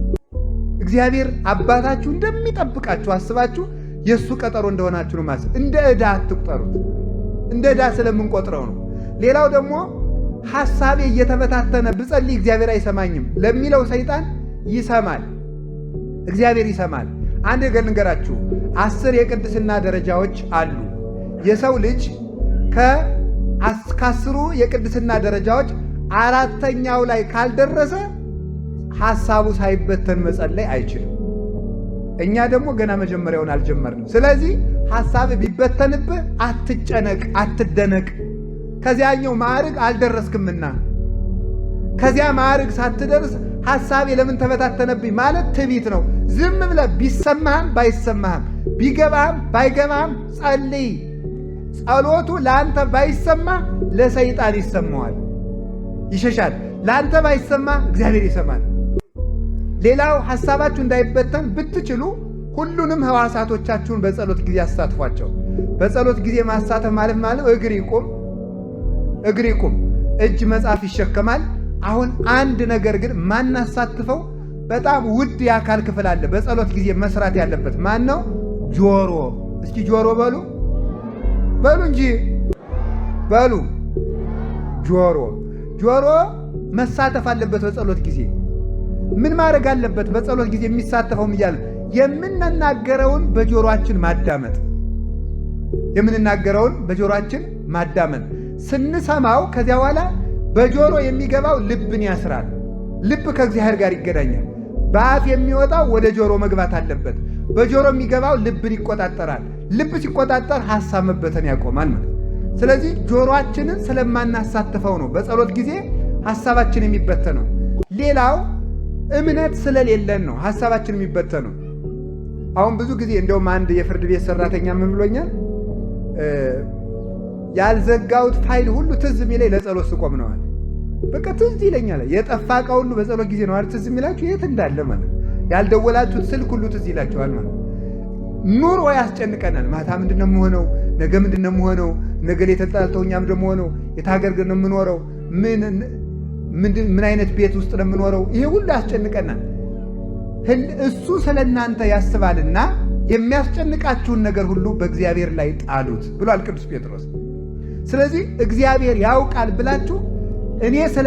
እግዚአብሔር አባታችሁ እንደሚጠብቃችሁ አስባችሁ የእሱ ቀጠሮ እንደሆናችሁ ነው ማሰብ። እንደ ዕዳ አትቁጠሩት። እንደ ዕዳ ስለምንቆጥረው ነው። ሌላው ደግሞ ሐሳቤ እየተበታተነ ብጸልይ እግዚአብሔር አይሰማኝም ለሚለው ሰይጣን ይሰማል፣ እግዚአብሔር ይሰማል። አንድ ነገር ልንገራችሁ። 10 የቅድስና ደረጃዎች አሉ። የሰው ልጅ ከ10 የቅድስና ደረጃዎች 4ኛው ላይ ካልደረሰ ሐሳቡ ሳይበተን መጸለይ አይችልም። እኛ ደግሞ ገና መጀመሪያውን አልጀመርንም። ስለዚህ ሐሳብ ቢበተንብህ አትጨነቅ፣ አትደነቅ። ከዚያኛው ማዕረግ አልደረስክምና ከዚያ ማዕረግ ሳትደርስ ሐሳቤ ለምን ተበታተነብኝ ማለት ትዕቢት ነው። ዝም ብለህ ቢሰማህም ባይሰማህም ቢገባህም ባይገባህም ጸልይ። ጸሎቱ ለአንተ ባይሰማ ለሰይጣን ይሰማዋል፣ ይሸሻል። ለአንተ ባይሰማ እግዚአብሔር ይሰማል። ሌላው ሐሳባችሁ እንዳይበተን ብትችሉ ሁሉንም ሕዋሳቶቻችሁን በጸሎት ጊዜ አሳትፏቸው። በጸሎት ጊዜ ማሳተፍ ማለት እግር ይቁም፣ እጅ መጽሐፍ ይሸከማል። አሁን አንድ ነገር ግን ማናሳትፈው በጣም ውድ የአካል ክፍል አለ። በጸሎት ጊዜ መስራት ያለበት ማን ነው? ጆሮ። እስኪ ጆሮ በሉ እንጂ በሉ። ጆሮ መሳተፍ አለበት በጸሎት ጊዜ። ምን ማድረግ አለበት? በጸሎት ጊዜ የሚሳተፈውም እያለ የምንናገረውን በጆሮአችን ማዳመጥ። የምንናገረውን በጆሮአችን ማዳመጥ ስንሰማው ከዚያ በኋላ በጆሮ የሚገባው ልብን ያስራል። ልብ ከእግዚአብሔር ጋር ይገናኛል። በአፍ የሚወጣው ወደ ጆሮ መግባት አለበት። በጆሮ የሚገባው ልብን ይቆጣጠራል። ልብ ሲቆጣጠር ሐሳብ መበተን ያቆማል ማለት። ስለዚህ ጆሮአችንን ስለማናሳትፈው ነው በጸሎት ጊዜ ሐሳባችን የሚበተነው። ሌላው እምነት ስለሌለን ነው ሐሳባችን የሚበተነው። አሁን ብዙ ጊዜ እንደውም አንድ የፍርድ ቤት ሰራተኛ ምን ብሎኛል? ያልዘጋሁት ፋይል ሁሉ ትዝ የሚለኝ ለጸሎት ስቆም ነዋል። በቃ ትዝ ይለኛል። የጠፋ ዕቃ ሁሉ በጸሎት ጊዜ ነው አይደል ትዝ የሚላችሁ የት እንዳለ ማለት። ያልደወላችሁት ስልክ ሁሉ ትዝ ይላችኋል ማለት። ኑሮ ያስጨንቀናል። ማታ ምንድነው የምሆነው? ነገ ምንድነው የምሆነው? ነገ ላይ ተጣልተው እኛም ደግሞ ሆነው የታገር ነው የምኖረው? ምን አይነት ቤት ውስጥ ነው የምኖረው? ይሄ ሁሉ ያስጨንቀናል። እሱ ስለ እናንተ ያስባልና የሚያስጨንቃችሁን ነገር ሁሉ በእግዚአብሔር ላይ ጣሉት ብሏል ቅዱስ ጴጥሮስ። ስለዚህ እግዚአብሔር ያውቃል ብላችሁ እኔ ስለ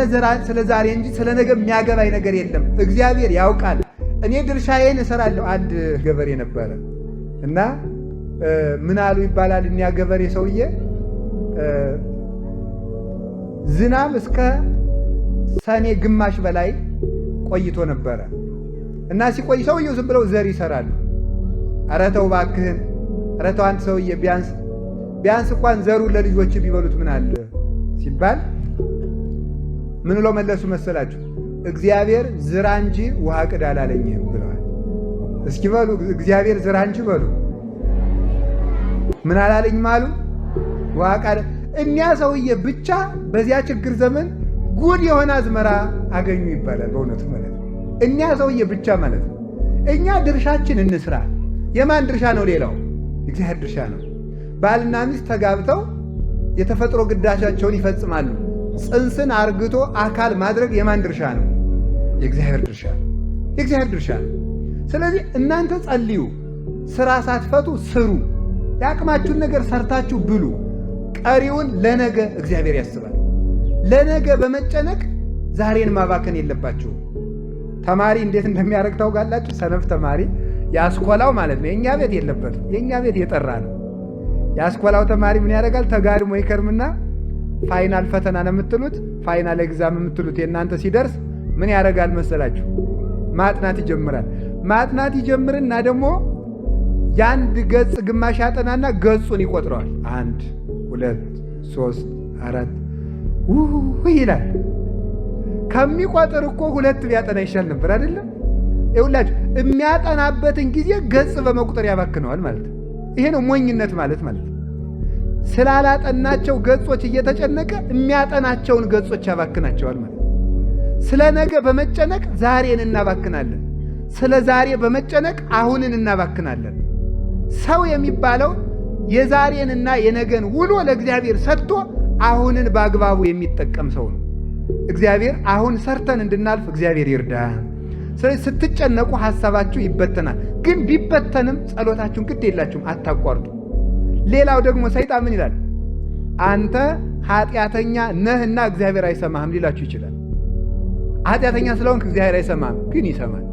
ዛሬ እንጂ ስለ ነገ የሚያገባኝ ነገር የለም፣ እግዚአብሔር ያውቃል፣ እኔ ድርሻዬን እሰራለሁ። አንድ ገበሬ ነበረ እና ምን አሉ ይባላል እኒያ ገበሬ ሰውዬ ዝናብ እስከ ሰኔ ግማሽ በላይ ቆይቶ ነበረ እና ሲቆይ ሰውየው ዝም ብለው ዘር ይሰራሉ። ኧረ ተው እባክህን፣ ኧረ ተው አንተ ሰውዬ ቢያንስ እንኳን ዘሩ ለልጆች ቢበሉት ምን አለ ሲባል ምን ብለው መለሱ መሰላችሁ? እግዚአብሔር ዝራ እንጂ ውሃ ቅዳ አላለኝም ብለዋል።
እስኪ በሉ እግዚአብሔር ዝራ እንጂ በሉ። ምን አላለኝም አሉ ዋቃለ። እኒያ ሰውዬ ብቻ በዚያ ችግር ዘመን ጉድ የሆነ አዝመራ አገኙ ይባላል። በእውነቱ ማለት ነው እኒያ ሰውዬ ብቻ ማለት ነው። እኛ ድርሻችን እንስራ። የማን ድርሻ ነው? ሌላው እግዚአብሔር ድርሻ ነው። ባልና ሚስት ተጋብተው የተፈጥሮ ግዳሻቸውን ይፈጽማሉ። ጽንስን አርግቶ አካል ማድረግ የማን ድርሻ ነው? የእግዚአብሔር ድርሻ ነው። የእግዚአብሔር ድርሻ ነው። ስለዚህ እናንተ ጸልዩ፣ ስራ ሳትፈቱ ስሩ፣ የአቅማችሁን ነገር ሰርታችሁ ብሉ። ቀሪውን ለነገ እግዚአብሔር ያስባል። ለነገ በመጨነቅ ዛሬን ማባከን የለባችሁም። ተማሪ እንዴት እንደሚያደርግ ታውቃላችሁ? ሰነፍ ተማሪ የአስኮላው ማለት ነው። የእኛ ቤት የለበትም። የእኛ ቤት የጠራ ነው። የአስኮላው ተማሪ ምን ያደርጋል? ተጋድሞ ይከርምና ፋይናል ፈተና ነው የምትሉት፣ ፋይናል ኤግዛም የምትሉት የእናንተ ሲደርስ ምን ያደርጋል መሰላችሁ? ማጥናት ይጀምራል። ማጥናት ይጀምርና ደግሞ የአንድ ገጽ ግማሽ ያጠናና ገጹን ይቆጥረዋል። 1 2 3 4 ይላል። ከሚቆጥር እኮ 2 ቢያጠና ይሻል ነበር አይደለም? ይኸውላችሁ የሚያጠናበትን ጊዜ ገጽ በመቁጠር ያባክነዋል ማለት ነው። ይሄ ነው ሞኝነት ማለት ነው። ስላላጠናቸው ገጾች እየተጨነቀ የሚያጠናቸውን ገጾች ያባክናቸዋል ማለት ነው። ስለ ነገ በመጨነቅ ዛሬን እናባክናለን። ስለ ዛሬ በመጨነቅ አሁንን እናባክናለን። ሰው የሚባለው የዛሬንና የነገን ውሎ ለእግዚአብሔር ሰጥቶ አሁንን በአግባቡ የሚጠቀም ሰው ነው። እግዚአብሔር አሁን ሰርተን እንድናልፍ እግዚአብሔር ይርዳ። ስለዚህ ስትጨነቁ ሐሳባችሁ ይበተናል። ግን ቢበተንም ጸሎታችሁን ግድ የላችሁም፣ አታቋርጡ። ሌላው ደግሞ ሰይጣን ምን ይላል? አንተ ኃጢአተኛ ነህና እግዚአብሔር አይሰማህም ሊላችሁ ይችላል። ኃጢአተኛ ስለሆንክ እግዚአብሔር አይሰማህም፣ ግን ይሰማል።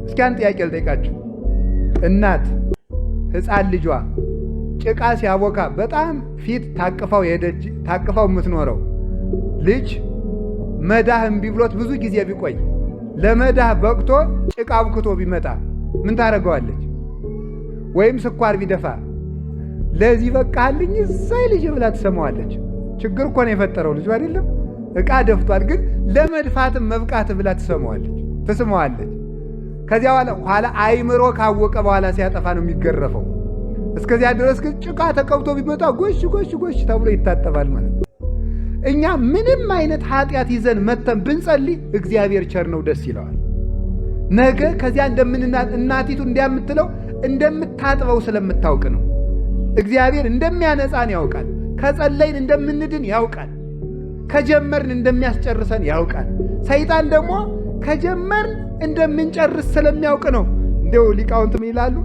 እስኪ አንድ ጥያቄ ልጠይቃችሁ። እናት ሕፃን ልጇ ጭቃ ሲያቦካ በጣም ፊት ታቅፋው የምትኖረው ልጅ መዳህ እምቢ ብሎት ብዙ ጊዜ ቢቆይ ለመዳህ በቅቶ ጭቃ አብክቶ ቢመጣ ምን ታደርገዋለች? ወይም ስኳር ቢደፋ ለዚህ በቃልኝ እዛይ ልጅ ብላ ትሰማዋለች። ችግር እኮ ነው የፈጠረው ልጅ አይደለም። ዕቃ ደፍቷል፣ ግን ለመድፋትም መብቃት ብላ ትስመዋለች። ከዚያ ኋላ አይምሮ ካወቀ በኋላ ሲያጠፋ ነው የሚገረፈው። እስከዚያ ድረስ ግን ጭቃ ተቀብቶ ቢመጣ ጎሽ ጎሽ ጎሽ ተብሎ ይታጠባል ማለት ነው። እኛ ምንም አይነት ኃጢአት ይዘን መተን ብንጸልይ እግዚአብሔር ቸር ነው፣ ደስ ይለዋል። ነገ ከዚያ እናቲቱ እንዲያምትለው እንደምታጥበው ስለምታውቅ ነው። እግዚአብሔር እንደሚያነጻን ያውቃል። ከጸለይን እንደምንድን ያውቃል። ከጀመርን እንደሚያስጨርሰን ያውቃል። ሰይጣን ደግሞ ከጀመርን እንደምንጨርስ ስለሚያውቅ ነው። እንደው ሊቃውንት ምን ይላሉ?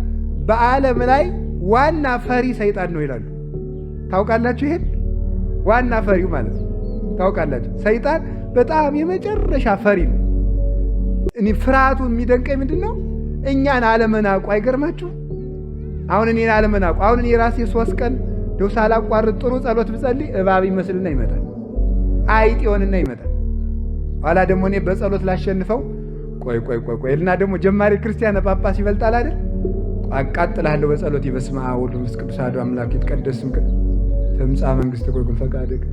በዓለም ላይ ዋና ፈሪ ሰይጣን ነው ይላሉ። ታውቃላችሁ? ይሄን ዋና ፈሪው ማለት ነው። ታውቃላችሁ? ሰይጣን በጣም የመጨረሻ ፈሪ ነው። እኔ ፍርሃቱ የሚደንቀኝ ምንድን ነው? እኛን አለመናቁ። አይገርማችሁ? አሁን እኔን አለመናቁ። አሁን እኔ ራሴ 3 ቀን ደው ሳላቋርጥ ጥሩ ጸሎት ብጸልይ እባብ ይመስልና ይመጣል፣ አይጥ ይሆንና ይመጣል። ኋላ ደግሞ እኔ በጸሎት ላሸንፈው ቆይ እና ደግሞ ጀማሪ ክርስቲያን ጳጳስ ይበልጣል አይደል? አቃጥላለሁ በጸሎት። በስመ አብ ወወልድ ወመንፈስ ቅዱስ አሐዱ አምላክ ይትቀደስ ስምከ ትምጻእ መንግሥትከ ወይኩን ፈቃድከ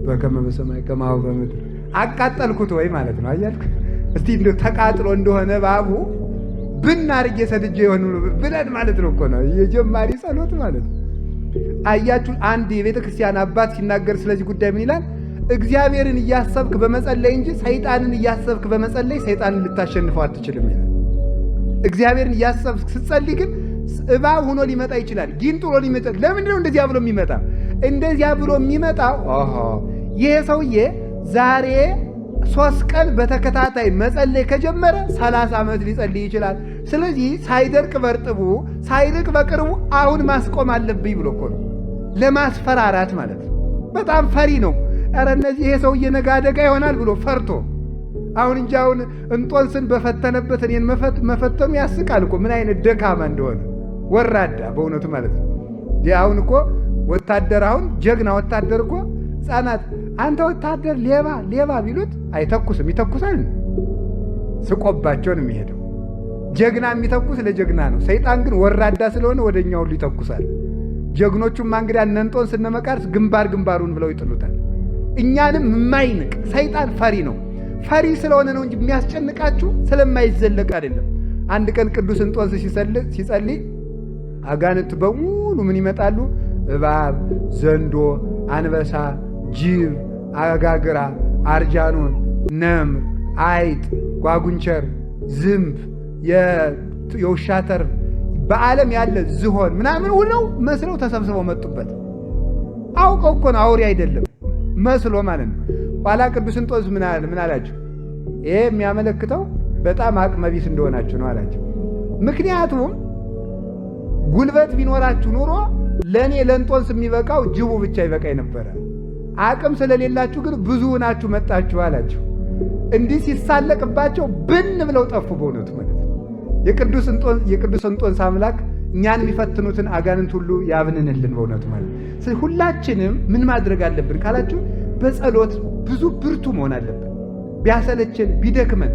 በከመ በሰማይ ከማሁ በምድር። አቃጠልኩት ወይ ማለት ነው። አያልኩ እስቲ እንደው ተቃጥሎ እንደሆነ ባቡ ብናርጌ ሰድጄ ይሆን ብለን ማለት ነው እኮ ነው የጀማሪ ጸሎት ማለት ነው። አያችሁ አንድ የቤተ ክርስቲያን አባት ሲናገር ስለዚህ ጉዳይ ምን ይላል? እግዚአብሔርን እያሰብክ በመጸለይ እንጂ ሰይጣንን እያሰብክ በመጸለይ ሰይጣንን ልታሸንፈው አትችልም ይላል። እግዚአብሔርን እያሰብክ ስትጸልይ ግን እባብ ሆኖ ሊመጣ ይችላል፣ ጊንጥ ሆኖ ሊመጣ። ለምንድን ነው እንደዚያ ብሎ የሚመጣ? እንደዚያ ብሎ የሚመጣው ይሄ ሰውዬ ዛሬ 3 ቀን በተከታታይ መጸለይ ከጀመረ 30 ዓመት ሊጸልይ ይችላል። ስለዚህ ሳይደርቅ በርጥቡ ሳይርቅ በቅርቡ አሁን ማስቆም አለብኝ ብሎ እኮ ነው፣ ለማስፈራራት ማለት ነው። በጣም ፈሪ ነው። ኧረ እነዚህ ይሄ ሰውዬ ነገ አደጋ ይሆናል ብሎ ፈርቶ አሁን እንጂ አሁን እንጦንስን በፈተነበት እኔን መፈተኑ ያስቃል እኮ ምን አይነት ደካማ እንደሆነ ወራዳ በእውነቱ ማለት ነው። አሁን እኮ ወታደር አሁን ጀግና ወታደር እኮ ሕፃናት አንተ ወታደር ሌባ ቢሉት አይተኩስም። ይተኩሳል፣ ስቆባቸው ነው የሚሄደው። ጀግና የሚተኩስ ለጀግና ነው። ሰይጣን ግን ወራዳ ስለሆነ ወደኛ ሁሉ ይተኩሳል። ጀግኖቹማ እንግዲህ እነ እንጦንስ እነ መቃርስ ግንባሩን ብለው ይጥሉታል። እኛንም የማይንቅ ሰይጣን ፈሪ ነው። ፈሪ ስለሆነ ነው እንጂ የሚያስጨንቃችሁ ስለማይዘለቅ አይደለም። አንድ ቀን ቅዱስ እንጦንስ ሲጸልይ አጋንንት በሙሉ ምን ይመጣሉ? እባብ፣ ዘንዶ፣ አንበሳ፣ ጅብ፣ አጋግራ፣ አርጃኖን፣ ነምር፣ አይጥ፣ ጓጉንቸር፣ ዝምብ፣ የውሻ ተርፍ፣ በዓለም ያለ ዝሆን ምናምን ሁነው መስለው ተሰብስበው መጡበት። አውቀው እኮ ነው፣ አውሬ አይደለም፣ መስሎ ማለት ነው። ኋላ ቅዱስ እንጦንስ ምን አላቸው? ይሄ የሚያመለክተው በጣም አቅመቢስ እንደሆናችሁ ነው አላቸው። ምክንያቱም ጉልበት ቢኖራችሁ ኑሮ ለእኔ ለእንጦንስ የሚበቃው ጅቡ ብቻ ይበቃኝ ነበረ። አቅም ስለሌላችሁ ግን ብዙ ናችሁ መጣችሁ አላቸው። እንዲህ ሲሳለቅባቸው ብን ብለው ጠፉ። በእውነቱ ማለት ነው የቅዱስ እንጦንስ አምላክ እኛን የሚፈትኑትን አጋንንት ሁሉ ያብንንልን። በእውነቱ ማለት ነው። ሁላችንም ምን ማድረግ አለብን ካላችሁ በጸሎት ብዙ ብርቱ መሆን አለብን። ቢያሰለችን ቢደክመን